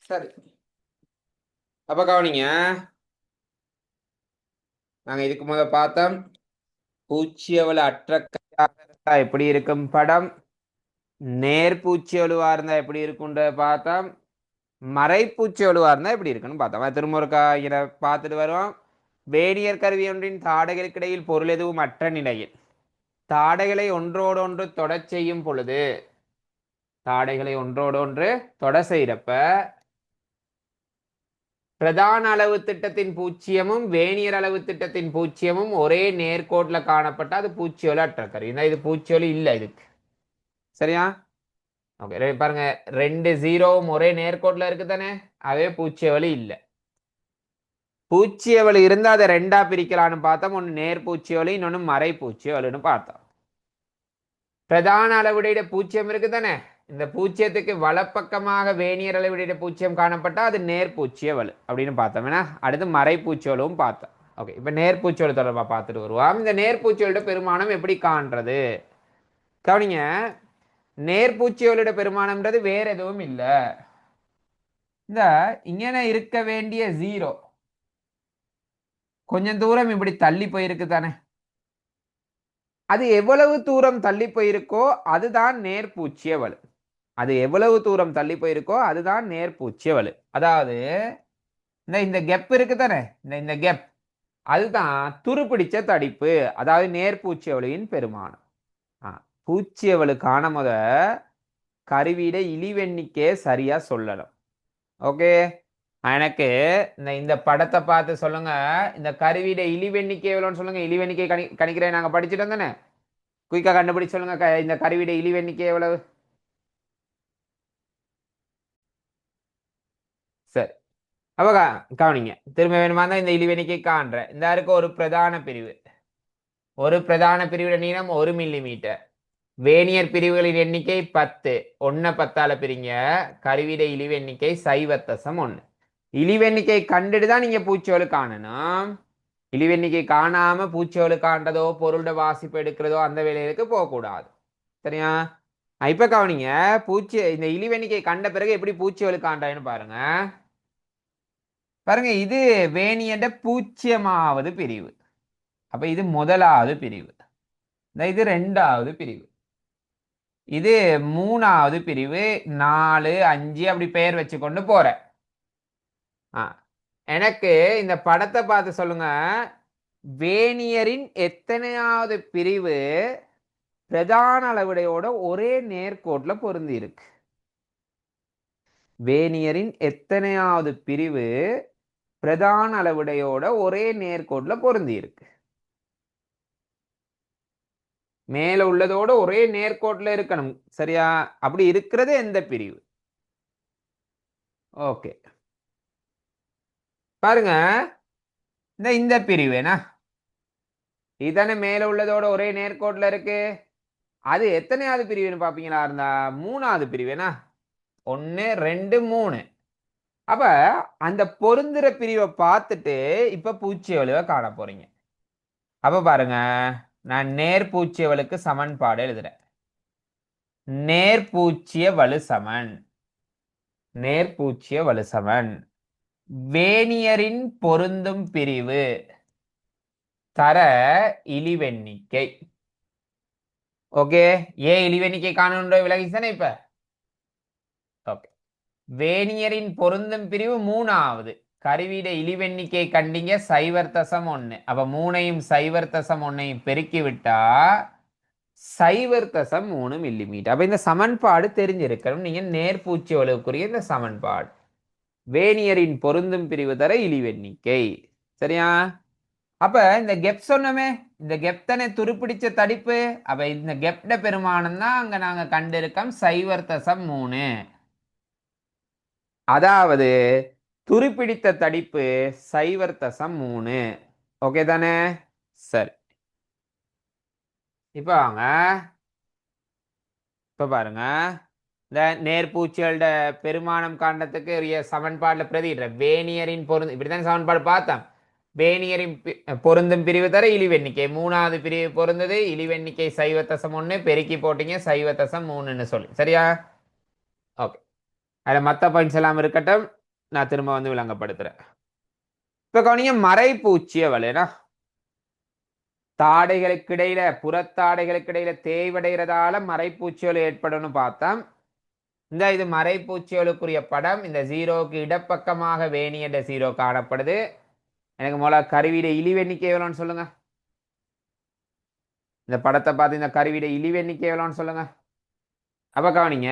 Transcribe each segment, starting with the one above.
சரி, அப்ப கவனிங்க. நாங்க இதுக்கு பார்த்தோம் பூச்சியவள அற்ற கையாக இருந்தா எப்படி இருக்கும் படம், நேர்பூச்சியவளுவா இருந்தா எப்படி இருக்குன்ற பார்த்தோம், மறைப்பூச்சியவளுவா இருந்தா எப்படி இருக்குன்னு பார்த்தோம். திரும்ப ஒருக்கா இதை பார்த்துட்டு வருவோம். வேணியர் கருவி ஒன்றின் தாடைகளுக்கிடையில் பொருள் எதுவும் அற்ற நிலையில் தாடைகளை ஒன்றோடொன்று தொடச் செய்யும் பொழுது, தாடைகளை ஒன்றோடொன்று தொட செய்யறப்ப பிரதான அளவு திட்டத்தின் பூச்சியமும் வேணியர் அளவு திட்டத்தின் பூச்சியமும் ஒரே நேர்கோட்டில் காணப்பட்ட அது பூச்சியோல அற்ற கருவி. இது பூச்சியோலி இல்லை இதுக்கு. சரியா? ஓகே, பாருங்க, ரெண்டு ஜீரோவும் ஒரே நேர்கோட்டில் இருக்கு தானே, அதே பூச்சியவலி இல்லை. பூச்சியவலி இருந்தால் அதை ரெண்டா பிரிக்கலான்னு பார்த்தோம். ஒன்று நேர் பூச்சியவலி, இன்னொன்று மறை பூச்சியவலின்னு பார்த்தோம். பிரதான அளவுடைய பூச்சியம் இருக்கு தானே, இந்த பூச்சியத்துக்கு வலப்பக்கமாக வேணியர் அளவுடைய பூச்சியம் காணப்பட்டா அது நேர்பூச்சியவல் அப்படின்னு பார்த்தோம்னா, அடுத்து மறைப்பூச்சியவலும் பார்த்தோம். ஓகே, இப்போ நேர்பூச்சியவல் தொடர்பாக பார்த்துட்டு வருவோம். இந்த நேர்பூச்சியவலோட பெருமானம் எப்படி காண்றது கவனிங்க. நேர்பூச்சியவலோட பெருமானம்ன்றது வேற எதுவும் இல்லை. இந்த இங்கே இருக்க வேண்டிய ஜீரோ கொஞ்சம் தூரம் இப்படி தள்ளி போயிருக்கு தானே, அது எவ்வளவு தூரம் தள்ளி போயிருக்கோ அதுதான் நேர்பூச்சியவல். அது எவ்வளவு தூரம் தள்ளி போயிருக்கோ அதுதான் நேர்பூச்சியவல். அதாவது இந்த கெப் இருக்கு தானே, இந்த கெப் அதுதான் துருப்பிடிச்ச தடிப்பு, அதாவது நேர்பூச்சியவளின் பெருமானம். பூச்சியவளுக்கான கருவியிட இழிவெண்ணிக்கே சரியா சொல்லணும். ஓகே, எனக்கு இந்த படத்தை பார்த்து சொல்லுங்க, இந்த கருவியிட இழிவெண்ணிக்கை எவ்வளோன்னு சொல்லுங்க. இழிவெண்ணிக்கை கணிக்கிறேன் நாங்க படிச்சுட்டோம் தானே, குயிக்கா கண்டுபிடிச்சு சொல்லுங்க. இந்த கருவியிட இழிவெண்ணிக்கை எவ்வளவு? சரி, அப்ப கவனிங்க, திரும்ப வேணுமா தான் இந்த இழிவெண்ணிக்கை காண்ற. இந்த இருக்கு ஒரு பிரதான பிரிவு, ஒரு பிரதான பிரிவோட நீளம் 1 மில்லிமீட்டர். வேணியர் பிரிவுகளின் எண்ணிக்கை 10. 1 10ஆல பிரிங்க. கருவிட இழிவு எண்ணிக்கை 0.1. இழிவெண்ணிக்கை கண்டுட்டு தான் நீங்க பூச்சியோலு காணணும். இழிவெண்ணிக்கை காணாம பூச்சியோலு காண்றதோ பொருளோட வாசிப்பு எடுக்கிறதோ அந்த வேலைகளுக்கு போகக்கூடாது. சரியா? இப்ப கவனிங்க, பூச்சி இந்த இழிவெண்ணிக்கை கண்ட பிறகு எப்படி பூச்சியோலு காண்றான்னு பாருங்க. பாருங்க, இது வேணியட பூச்சியமாவது பிரிவு. அப்ப இது முதலாவது பிரிவு, இது ரெண்டாவது பிரிவு, இது மூணாவது பிரிவு, 4 5 அப்படி பெயர் வச்சு கொண்டு போறேன். எனக்கு இந்த படத்தை பார்த்து சொல்லுங்க, வேணியரின் எத்தனையாவது பிரிவு பிரதான அளவுடையோட ஒரே நேர்கோட்ல பொருந்தி இருக்கு? வேணியரின் எத்தனையாவது பிரிவு பிரதான அளவுடையோட ஒரே நேர்கோட்ல பொருந்தி இருக்கு? மேல உள்ளதோட ஒரே நேர்கோட்ல இருக்கணும். சரியா? அப்படி இருக்கிறது எந்த பிரிவு? ஓகே, பாருங்க, இந்த பிரிவு என்ன இதானே மேல உள்ளதோட ஒரே நேர்கோட்ல இருக்கு. அது எத்தனையாவது பிரிவுன்னு பாப்பீங்களா இருந்தா மூணாவது பிரிவு என்ன, 1 2 3. அப்ப அந்த பொருந்துற பிரிவை பார்த்துட்டு இப்ப பூச்சியவலுவை காண போறீங்க. அப்ப பாருங்க, நான் நேர்பூச்சியவலுக்கு சமன்பாடு எழுதுறேன். நேர்பூச்சிய வலு சமன், நேர்பூச்சிய வலு சமன் வேணியரின் பொருந்தும் பிரிவு தர இழிவெண்ணிக்கை. ஓகே, ஏன் இழிவெண்ணிக்கை காணணுன்ற விலகிச்சனே இப்ப. ஓகே, வேணியரின் பொருந்தும் பிரிவு மூணாவது, கருவிட இழிவெண்ணிக்கை கண்டிங்க 0.1. அப்ப 3ஐயும் 0.1ஐயும் பெருக்கி விட்டா 0.3 மில்லிமீட்டர். அப்ப இந்த சமன்பாடு தெரிஞ்சிருக்கணும் நீங்க நேர்பூச்சி வலுக்குரிய இந்த சமன்பாடு. வேணியரின் பொருந்தும் பிரிவு தர இழிவெண்ணிக்கை. சரியா? அப்ப இந்த கெப் சொன்னமே, இந்த கெப் தானே துருப்பிடிச்ச தடிப்பு. அப்ப இந்த கெப்ட பெருமானம் தான் அங்க நாங்க கண்டிருக்கோம் 0.3. அதாவது துருப்பிடித்த தடிப்பு 0.3. ஓகே தானே? சரி, இப்ப வாங்க, இப்ப பாருங்க, இந்த நேர்பூச்சிகளோட பெருமானம் காண்டத்துக்கு சமன்பாடுல பிரதிடுற வேணியரின் பொருந்து இப்படித்தானே சமன்பாடு பார்த்தோம். வேணியரின் பொருந்தும் பிரிவு தர இழிவெண்ணிக்கை மூணாவது பிரிவு பொருந்தது, இழிவெண்ணிக்கை 0.1 பெருக்கி போட்டீங்க 0.3ன்னு சொல்லி. சரியா? ஓகே, அதில் மற்ற பாயிண்ட்ஸ் எல்லாம் இருக்கட்டும், நான் திரும்ப வந்து விளங்கப்படுத்துறேன். இப்போ கவனிங்க, மறைப்பூச்சியவல் ஏன்னா தாடைகளுக்கு இடையில புறத்தாடைகளுக்கு இடையில தேய்வடைகிறதால மறைப்பூச்சியல் ஏற்படும்னு பார்த்தோம். இது மறைப்பூச்சியலுக்குரிய படம். இந்த ஜீரோவுக்கு இடப்பக்கமாக வேணி என்ற ஜீரோ காணப்படுது. எனக்கு முதல்ல கருவிட இழிவெண்ணிக்கை எவ்வளோன்னு சொல்லுங்க. இந்த படத்தை பார்த்து இந்த கருவிட இழிவெண்ணிக்கை எவ்வளோன்னு சொல்லுங்க. அப்ப கவனிங்க,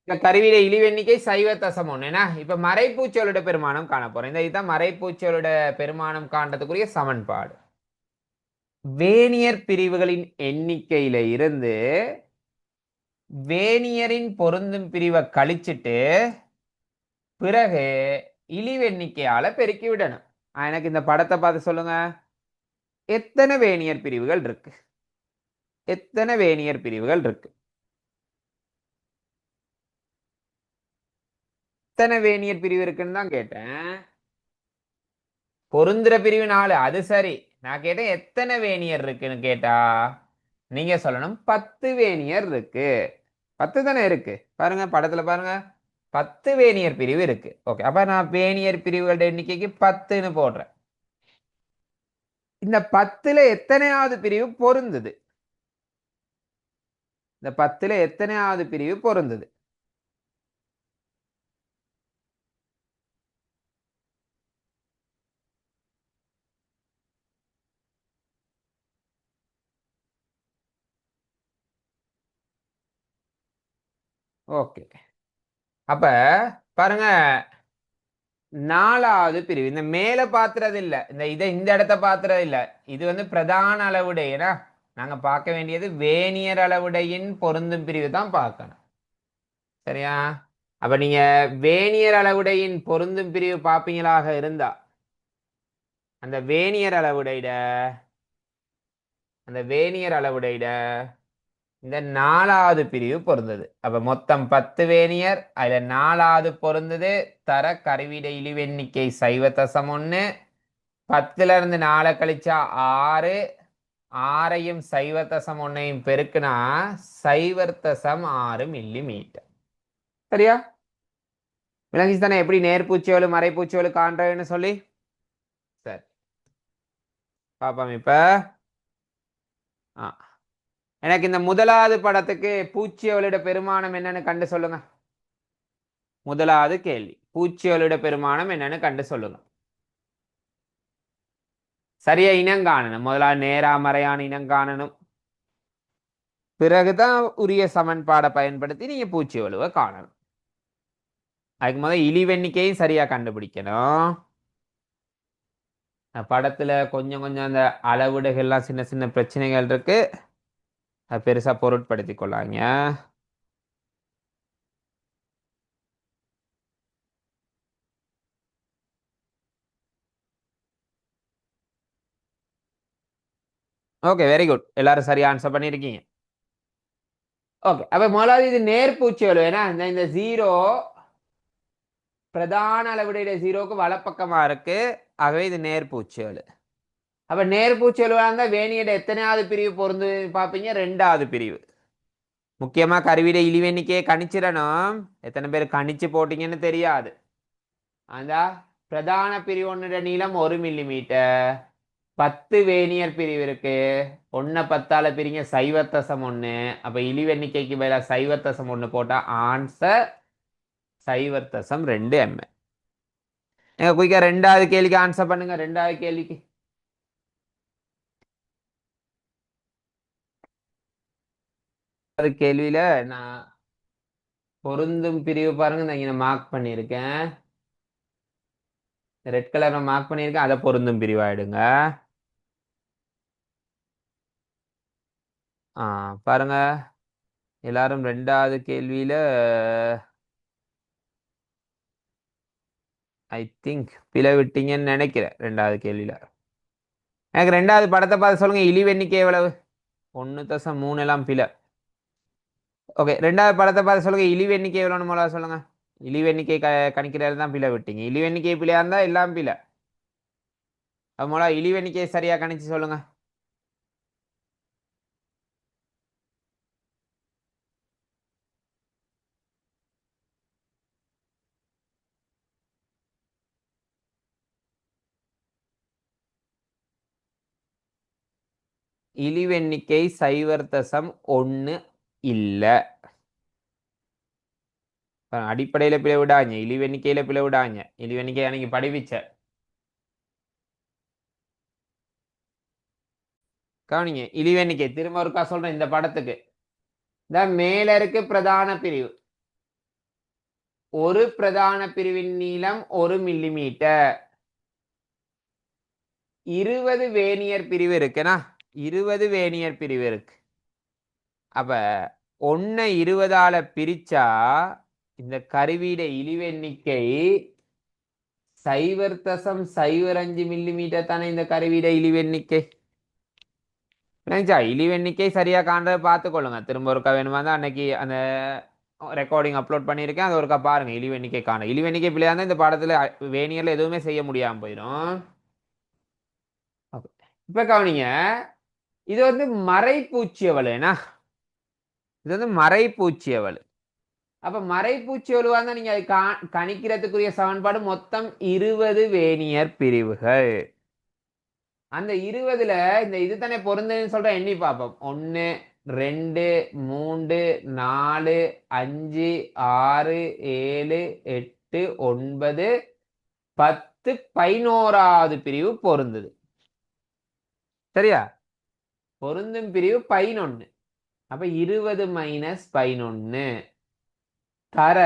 இந்த கருவிட இழிவெண்ணிக்கை சைவ தசம் ஒண்ணுனா இப்ப மறைப்பூச்சியலோட பெருமானம் காண போறோம். இந்த இதுதான் மறைப்பூச்சியலோட பெருமானம் காண்றதுக்குரிய சமன்பாடு. வேனியர் பிரிவுகளின் எண்ணிக்கையில இருந்து வேனியரின் பொருந்தும் பிரிவை கழிச்சிட்டு பிறகு இழிவெண்ணிக்கையால பெருக்கி விடணும். எனக்கு இந்த படத்தை பார்த்து சொல்லுங்க, எத்தனை வேனியர் பிரிவுகள் இருக்கு? எத்தனை வேனியர் பிரிவுகள் இருக்கு? எத்தனை வேனியர் பிரிவு இருக்குன்னு தான் கேட்டேன். பொருந்துற பிரிவு 4, அது சரி. நான் கேட்டேன் எத்தனை வேனியர் இருக்குன்னு. கேட்டா நீங்க சொல்லணும் 10 வேனியர் இருக்கு. 10 தானே இருக்கு, பாருங்க படத்துல பாருங்க, 10 வேனியர் பிரிவு இருக்கு. ஓகே, அப்ப நான் வேனியர் பிரிவுகளோட எண்ணிக்கைக்கு 10ன்னு போடுறேன். இந்த 10ல எத்தனையாவது பிரிவு பொருந்தது? இந்த 10ல எத்தனையாவது பிரிவு பொருந்தது? ஓகே, அப்ப பாருங்க, 4வது பிரிவு இந்த மேல பாத்துறது இல்ல, இந்த இடத்த பாத்துறது இல்ல. இது வந்து பிரதான அளவுடை. ஏன்னா நாங்க பார்க்க வேண்டியது வேனியர் அளவுடையின் பொருந்தும் பிரிவு தான் பார்க்கணும். சரியா? அப்ப நீங்க வேனியர் அளவுடையின் பொருந்தும் பிரிவு பார்ப்பீங்களாக இருந்தா அந்த வேனியர் அளவுடையிட இந்த 4வது பிரிவு பொருந்தது. அப்ப மொத்தம் 10 வேனியர், அதுல 4வது பொருந்தது. தர கருவிட இழிவெண்ணிக்கை சைவ தசம் 1. 10ல இருந்து 4 கழிச்சா 6. 6ஐயும் சைவ தசம் 1ஐயும் பெருக்குனா சைவர் தசம் 6 மில்லிமீட்டர். சரியா? விளங்கிச்சு தானே எப்படி நேர்பூச்சியோடு மறைப்பூச்சியோடு காண்றதுன்னு சொல்லி? சரி, பாப்போம் இப்ப. எனக்கு இந்த முதலாவது படத்துக்கு பூச்சியோட பெருமானம் என்னன்னு கண்டு சொல்லுங்க. முதலாவது கேள்வி, பூச்சியோட பெருமானம் என்னன்னு கண்டு சொல்லுங்க. சரியா இனம் காணணும். முதலாவது நேராமறையான இனம் காணணும். பிறகுதான் உரிய சமன்பாடை பயன்படுத்தி நீங்க பூச்சி வலுவை காணணும். அதுக்கு முதல் இழிவெண்ணிக்கையும் சரியா கண்டுபிடிக்கணும். படத்துல கொஞ்சம் கொஞ்சம் அந்த அளவுடுகள்லாம் சின்ன சின்ன பிரச்சனைகள் இருக்கு, அது பெருசா பொருட்படுத்தி கொள்ளாங்க. ஓகே, வெரி குட், எல்லாரும் சரியா ஆன்சர் பண்ணிருக்கீங்க. ஓகே, அப்ப முதலாவது இது நேர்பூச்சி வலு. ஏன்னா இந்த ஜீரோ பிரதான அளவுடைய ஜீரோக்கு வலப்பக்கமா இருக்கு. ஆகவே இது நேர்பூச்சி வலு. அப்ப நேர்பூச்சி வலுவா இருந்தா வேணியோட எத்தனையாவது பிரிவு பொருந்து பார்ப்பீங்க? 2வது பிரிவு. முக்கியமா கருவிட இழிவெண்ணிக்கையை கணிச்சிடணும். எத்தனை பேர் கணிச்சு போட்டீங்கன்னு தெரியாது. அந்த பிரதான பிரிவு ஒன்னுட நீளம் 1 மில்லிமீட்டர். 10 வேனியர் பிரிவு இருக்கு. 1 10ஆல பிரிங்க சைவத்தசம் 1. அப்ப இழிவெண்ணிக்கைக்கு பதிலா சைவத்தசம் 1 போட்டா ஆன்சர் சைவத்தசம் 2 mm. எங்க குயிக்கா 2வது கேள்விக்கு ஆன்சர் பண்ணுங்க. 2வது கேள்விக்கு கேள்வியில நான் பொருந்தும் பிரிவு பாருங்க, நான் இங்க மார்க் பண்ணியிருக்கேன். ரெட் கலர்ல மார்க் பண்ணியிருக்கேன், அதை பொருந்தும் பிரிவாயிடுங்க. பாருங்க, எல்லாரும் 2வது கேள்வியில ஐ திங்க் பிழை விட்டீங்கன்னு நினைக்கிறேன். 2வது கேள்வியில எனக்கு 2வது படத்தை பார்த்து சொல்லுங்க, இழிவெண்ணிக்கை எவ்வளவு? 1.3 எல்லாம் பிழை. ஓகே, 2வது படத்தை பார்த்து சொல்லுங்க, இழிவெண்ணிக்கை எவ்வளோன்னு முதல்ல சொல்லுங்க. இழிவெண்ணிக்கை கணிக்கிறது தான் பிழை விட்டீங்க. இழிவெண்ணிக்கை பிழையா இருந்தா எல்லாம் பிழை. அது மூலம் இழிவெண்ணிக்கையை சரியா கணிச்சு சொல்லுங்க. இழிவெண்ணிக்கை 0.1 இல்ல. அடிப்படையில பிழை விடாங்க, இழிவெண்ணிக்கையில பிழை விடாங்க. இழிவெண்ணிக்கையை நீங்க படிவிச்ச கவனிங்க. இழிவெண்ணிக்கை திரும்ப ஒருக்கா சொல்றேன். இந்த படத்துக்கு இந்த மேல இருக்கு பிரதான பிரிவு. ஒரு பிரதான பிரிவின் நீளம் 1 மில்லிமீட்டர். 20 வேனியர் பிரிவு இருக்குன்னா, 20 வேனியர் பிரிவு இருக்கு. அப்ப 1 20ஆல பிரிச்சா இந்த கருவியிட இழிவெண்ணிக்கை 0.05 மில்லிமீட்டர் தானே இந்த கருவியிட இழிவெண்ணிக்கை. இழிவெண்ணிக்கை சரியா காண்றதை பார்த்துக்கொள்ளுங்க. திரும்ப ஒருக்கா வேணுமா தான் அன்னைக்கு அந்த ரெக்கார்டிங் அப்லோட் பண்ணியிருக்கேன். அது ஒருக்கா பாருங்க. இழிவெண்ணிக்கை காண இழிவெண்ணிக்கை பிள்ளையா இருந்தால் இந்த பாடத்தில் வேனியர்ல எதுவுமே செய்ய முடியாமல் போயிடும். இப்ப கவனிங்க, இது வந்து மறைப்பூச்சியவலுனா, இது வந்து மறைப்பூச்சியவல். அப்ப மறைப்பூச்சியவலுவா தான் நீங்க கணிக்கிறதுக்குரிய சமன்பாடு மொத்தம் 20 வேனியர் பிரிவுகள். அந்த 20ல இந்த இது தானே பொருந்துன்னு சொல்ற எண்ணி பார்ப்போம். 1 2 3 4 5 6 7 8 9 10 11வது பிரிவு பொருந்துது. சரியா? பொருந்தும் பிரிவு 11. அப்ப 20 மைனஸ் 11 தர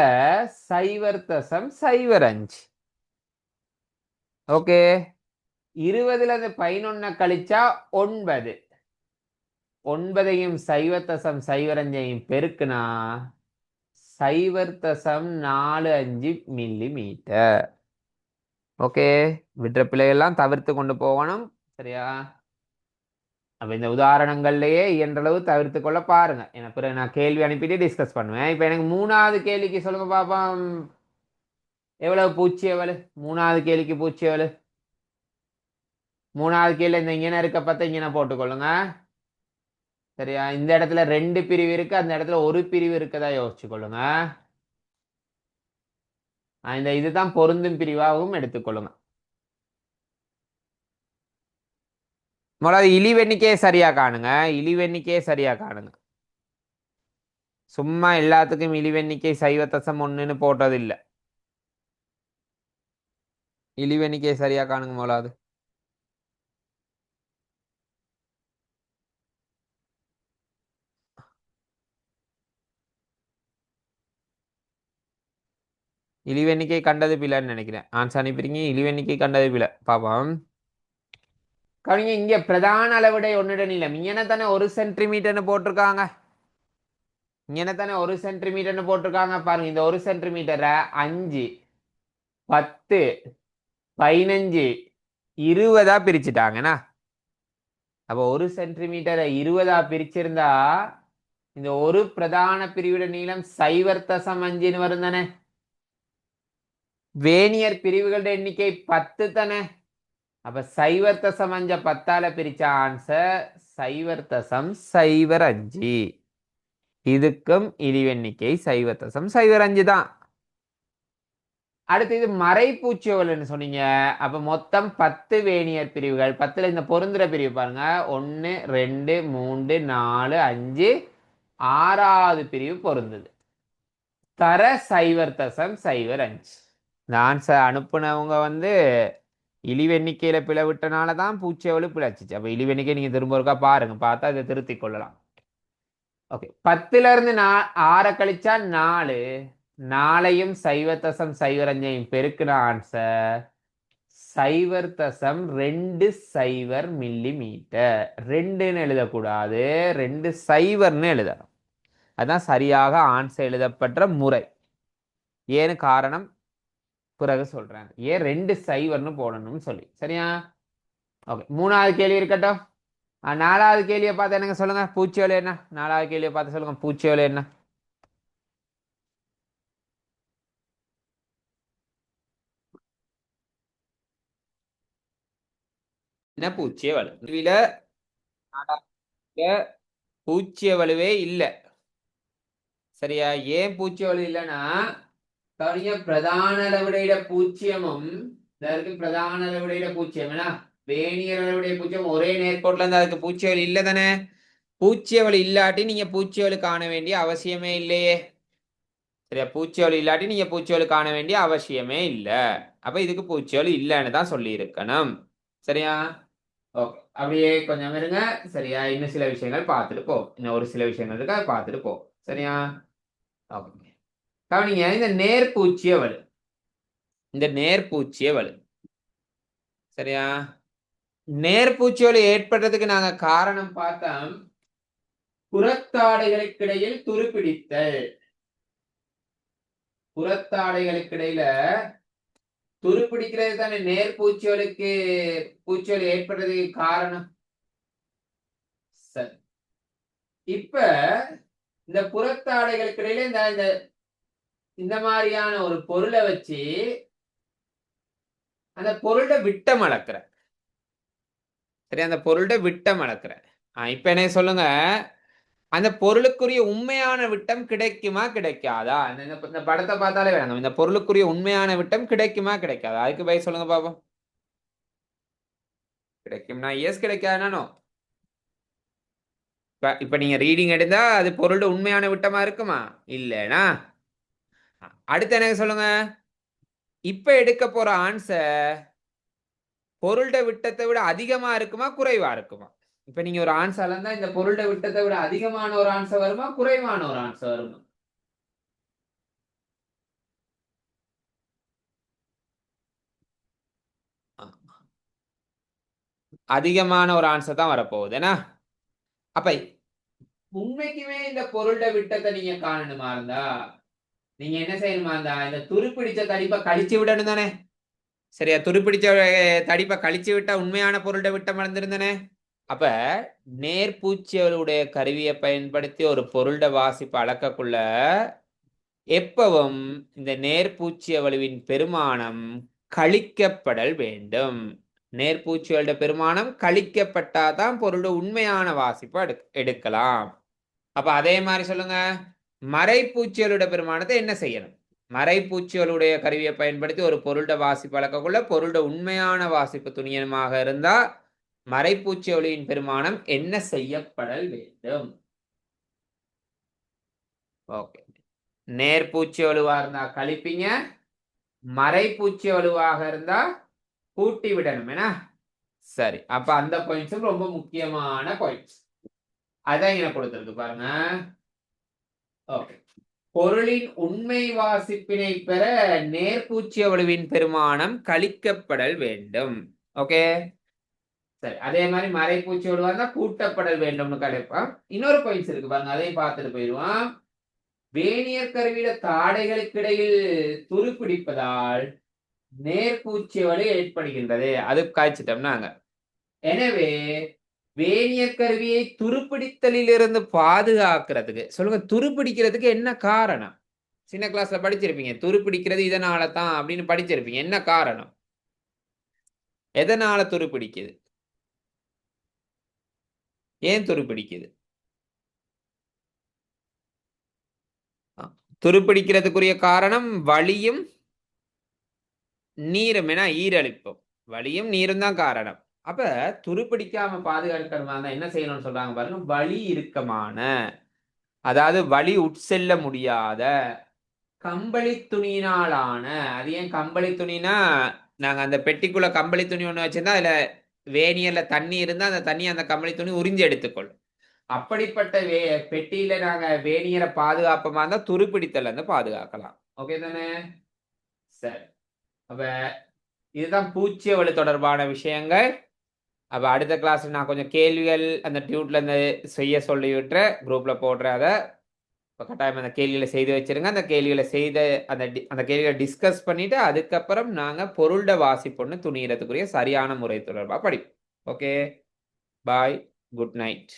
0.05. ஓகே. 20ல அந்த 11 கழிச்சா 9. 9ஐயும் 0.05ஐயும் பெருக்குனா 0.45 மில்லிமீட்டர். ஓகே. விடுற பிழையெல்லாம் தவிர்த்து கொண்டு போகணும். சரியா? அப்ப இந்த உதாரணங்கள்லயே இயன்றளவு தவிர்த்து கொள்ள பாருங்க. எனக்கு பிறகு நான் கேள்வி அனுப்பிட்டு டிஸ்கஸ் பண்ணுவேன். இப்ப எனக்கு 3வது கேள்விக்கு சொல்லுங்க பாப்போம். எவ்வளவு பூச்சியவலு? 3வது கேள்விக்கு பூச்சியவலு. 3வது கேள்வி இந்த இங்கே இருக்க பத்த இங்கே போட்டுக்கொள்ளுங்க. சரியா? இந்த இடத்துல 2 பிரிவு இருக்கு, அந்த இடத்துல ஒரு பிரிவு இருக்கதா யோசிச்சு கொள்ளுங்க. இந்த இதுதான் பொருந்தும் பிரிவாகவும் எடுத்துக்கொள்ளுங்க. முதல்ல இழிவெண்ணிக்கையே சரியா காணுங்க. இழிவெண்ணிக்கையே சரியா காணுங்க. சும்மா எல்லாத்துக்கும் இழிவெண்ணிக்கை 0.1ன்னு போட்டது இல்லை. இழிவெண்ணிக்கையை சரியா காணுங்க முதலாவது. இழிவெண்ணிக்கை கண்டது பிள்ளைன்னு நினைக்கிறேன். ஆன்சர் அனுப்பிடுங்க. இழிவெண்ணிக்கை கண்டது பிள்ளை. பாப்போம். கவனிங்க, இங்க பிரதான அளவுடை ஒன்னுட நீளம் இங்கே தானே 1 சென்டிமீட்டர்னு போட்டிருக்காங்க. இங்கே தானே 1 சென்டிமீட்டர்னு போட்டிருக்காங்க. பாருங்க, இந்த 1 சென்டிமீட்டரை 5 10 15 20 பிரிச்சுட்டாங்கண்ணா. அப்ப 1 சென்டிமீட்டரை 20 பிரிச்சிருந்தா இந்த ஒரு பிரதான பிரிவுட நீளம் 0.5 வரும் தானே. வேனியர் பிரிவுகளுடைய எண்ணிக்கை 10 தானே. அப்ப 0.5 10ஆல பிரிச்ச ஆன்சர் 0.05. இதுக்கும் இழிவெண்ணிக்கை 0.05 தான். அடுத்து இது மறைப்பூச்சியவல்னு சொன்னீங்க. அப்ப மொத்தம் 10 வேனியர் பிரிவுகள். 10ல இந்த பொருந்துற பிரிவு பாருங்க. 1 2 3 4 5 6வது பிரிவு பொருந்தது. தர 0.05. இந்த ஆன்சர் அனுப்புனவங்க வந்து இழிவெண்ணிக்கையில பிளவிட்டனால தான் பூச்சியவலு பிழைச்சிச்சு. அப்ப இழிவெண்ணிக்கை நீங்க திரும்ப ஒருக்கா பாருங்க. பார்த்தா இதை திருத்திக் கொள்ளலாம். ஓகே. 10ல இருந்து 6 கழிச்சா 4. 4ஐயும் 0.05ஐயும் பெருக்கின ஆன்சர் 0.20 மில்லிமீட்டர். 2ன்னு எழுதக்கூடாது, 2 0ன்னு எழுதணும். அதுதான் சரியாக ஆன்சர் எழுதப்பட்ட முறை. ஏன்னு காரணம் பிறகு சொல்றேன். ஏன் 2 0ன்னு போடணும்னு சொல்லி. சரியா? ஓகே. 3வது கேள்வி இருக்கட்டும். 4வது கேள்வியை பார்த்து என்னங்க சொல்லுங்க. பூச்சியவலு என்ன? 4வது கேள்வியை பார்த்து சொல்லுங்க. பூச்சியவலு என்ன? என்ன பூச்சியவலு? பூச்சியவலுவே இல்லை. சரியா? ஏன் பூச்சியவலு இல்லைன்னா பிரதான அளவுடைய பூச்சியமும் பிரதான அளவுடைய பூச்சியம் என்ன வேணியர்களுடைய பூச்சியம் ஒரே நேர்கோட்டில் இருந்து அதுக்கு பூச்சியவல் இல்லை தானே. பூச்சியவல் இல்லாட்டி நீங்க பூச்சியவல் காண வேண்டிய அவசியமே இல்லையே. சரியா, பூச்சியவல் இல்லாட்டி நீங்க பூச்சியவல் காண வேண்டிய அவசியமே இல்லை. அப்ப இதுக்கு பூச்சியவல் இல்லைன்னு தான் சொல்லி இருக்கணும். சரியா, ஓகே. அப்படியே கொஞ்சம் இருங்க. சரியா, இன்னும் சில விஷயங்கள் பார்த்துட்டு போ. இன்னும் ஒரு சில விஷயங்கள் இருக்கா, பார்த்துட்டு போ. சரியா, ஓகே. கவனிங்க, இந்த நேர்பூச்சியவல், இந்த நேர்பூச்சியவல். சரியா, நேர்பூச்சியவல் ஏற்படுறதுக்கு நாங்க காரணம் பார்த்தோம். புறத்தாடைகளுக்கிடையில் துருப்பிடித்தல். புறத்தாடைகளுக்கிடையில துருப்பிடிக்கிறது தானே நேர்பூச்சியவலுக்கு பூச்சியவல் ஏற்படுறதுக்கு காரணம். சரி, இப்ப இந்த புறத்தாடைகளுக்கு இடையில இந்த இந்த மாதிரியான ஒரு பொருளை வச்சு அந்த பொருளை விட்டம் அளக்குற. சரி, அந்த பொருளை விட்டம் அளக்குற. இப்ப என்ன சொல்லுங்க, அந்த பொருளுக்குரிய உண்மையான விட்டம் கிடைக்குமா கிடைக்காதா? இந்த படத்தை பார்த்தாலே வேணும். இந்த பொருளுக்குரிய உண்மையான விட்டம் கிடைக்குமா கிடைக்காதா? அதுக்கு போய் சொல்லுங்க பாப்போம். கிடைக்கும்னா எஸ், கிடைக்காதுனா. இப்ப நீங்க ரீடிங் எடுத்தா அது பொருளோட உண்மையான விட்டமா இருக்குமா? இல்லைனா அடுத்து எனக்கு சொல்லுங்க, இப்ப எடுக்க போற ஆன்சர் பொருளோட விட்டத்தை விட அதிகமா இருக்குமா குறைவா இருக்குமா? இப்ப நீங்க ஒரு ஆன்சர் இருந்தா இந்த பொருளோட விட்டத்தை விட அதிகமான ஒரு ஆன்சர் வருமா குறைவான ஒரு ஆன்சர் வருமா? அதிகமான ஒரு ஆன்சர் தான் வரப்போகுது. ஏன்னா அப்ப உண்மைக்குமே இந்த பொருளோட விட்டத்தை நீங்க காணணுமா இருந்தா நீங்க என்ன செய்யணுமா இருந்தா இந்த துருப்பிடிச்ச தடிப்பை கழிச்சு விடணும் தானே. சரியா, துருப்பிடிச்ச தடிப்பை கழிச்சு விட்டா உண்மையான பொருளோட விட்டம் வளர்ந்துருந்தானே. அப்ப நேர்பூச்சியவளுடைய கருவியை பயன்படுத்தி ஒரு பொருளோட வாசிப்பு அளக்கக்குள்ள எப்பவும் இந்த நேர்பூச்சியவளுவின் பெருமானம் கழிக்கப்படல் வேண்டும். நேர்பூச்சியவளோட பெருமானம் கழிக்கப்பட்டாதான் பொருளோட உண்மையான வாசிப்பு எடுக்கலாம். அப்ப அதே மாதிரி சொல்லுங்க, மறைப்பூச்சியலோட பெருமானத்தை என்ன செய்யணும்? மறைப்பூச்சியலுடைய கருவியை பயன்படுத்தி ஒரு பொருளோட வாசிப்பு அளக்கக்குள்ள பொருளோட உண்மையான வாசிப்பு துணியமாக இருந்தா மறைப்பூச்சி ஒளியின் பெருமானம் என்ன செய்யப்படல் வேண்டும்? ஓகே, நேர்பூச்சி ஒழுவா இருந்தா கழிப்பீங்க, மறைப்பூச்சி ஒழுவாக இருந்தா கூட்டி விடணும். என்ன சரி, அப்ப அந்த பாயிண்ட்ஸும் ரொம்ப முக்கியமான பாயிண்ட்ஸ். அதான் இங்க கொடுத்திருக்கு பாருங்க. ஓகே, பொருளின் உண்மை வாசிப்பினை பெற நேர்பூச்சிய ஒளிவின் பெருமானம் கழிக்கப்படல் வேண்டும். ஓகே, சரி. அதே மாதிரி மறைப்பூச்சி ஒழுவா கூட்டப்படல் வேண்டும்னு கிடைப்பான். இன்னொரு பாயிண்ட்ஸ் இருக்கு பாருங்க, அதையும் பார்த்துட்டு போயிடுவான். வேணியர் கருவியில தாடைகளுக்கு இடையில் துருப்பிடிப்பதால் நேர்பூச்சி வலி ஏற்படுகின்றது. அது காய்ச்சிட்டோம்னாங்க. எனவே வேணியர் கருவியை துருப்பிடித்தலில் இருந்து பாதுகாக்கிறதுக்கு சொல்லுங்க, துருப்பிடிக்கிறதுக்கு என்ன காரணம்? சின்ன கிளாஸ்ல படிச்சிருப்பீங்க, துருப்பிடிக்கிறது இதனால தான் அப்படின்னு படிச்சிருப்பீங்க. என்ன காரணம்? எதனால துருப்பிடிக்குது? ஏன் துருப்பிடிக்குது? துருப்பிடிக்கிறதுக்குரிய காரணம் வலியும் நீரும். என ஈரழிப்பும் வலியும் நீரும் தான் காரணம். அப்ப துருப்பிடிக்காம பாதுகாக்கிறதா என்ன செய்யணும்னு சொல்றாங்க பாருங்க. வலி இறுக்கமான, அதாவது வலி உட்செல்ல முடியாத கம்பளி துணியினாலான. அது ஏன் கம்பளி துணினா, நாங்க அந்த பெட்டிக்குள்ள கம்பளி துணி ஒண்ணு வச்சிருந்தா அதுல வேணியர்ல தண்ணி இருந்தா அந்த தண்ணி அந்த கம்பளி துணி உறிஞ்சி எடுத்துக்கொள்ளும். அப்படிப்பட்ட பெட்டியில நாங்க வேணியரை பாதுகாப்பமா இருந்தா துருப்பிடித்தல் வந்து பாதுகாக்கலாம். ஓகே தானே? சரி, அப்ப இதுதான் பூச்சியவலு தொடர்பான விஷயங்கள். அப்ப அடுத்த கிளாஸ் நான் கொஞ்சம் கேள்விகள் அந்த டியூட்ல இருந்து செய்ய சொல்லி விட்டுற குரூப்ல போடுற. அதை கட்டாயம் அந்த கேள்விகளை செய்து வச்சிருங்க. அந்த கேள்விகளை செய்த அந்த கேள்விகளை டிஸ்கஸ் பண்ணிட்டு அதுக்கப்புறம் நாங்க பொருளோட வாசிப்பொண்ணு துணியறதுக்குரிய சரியான முறை தொடர்பா படிப்போம். ஓகே, பாய், குட் நைட்.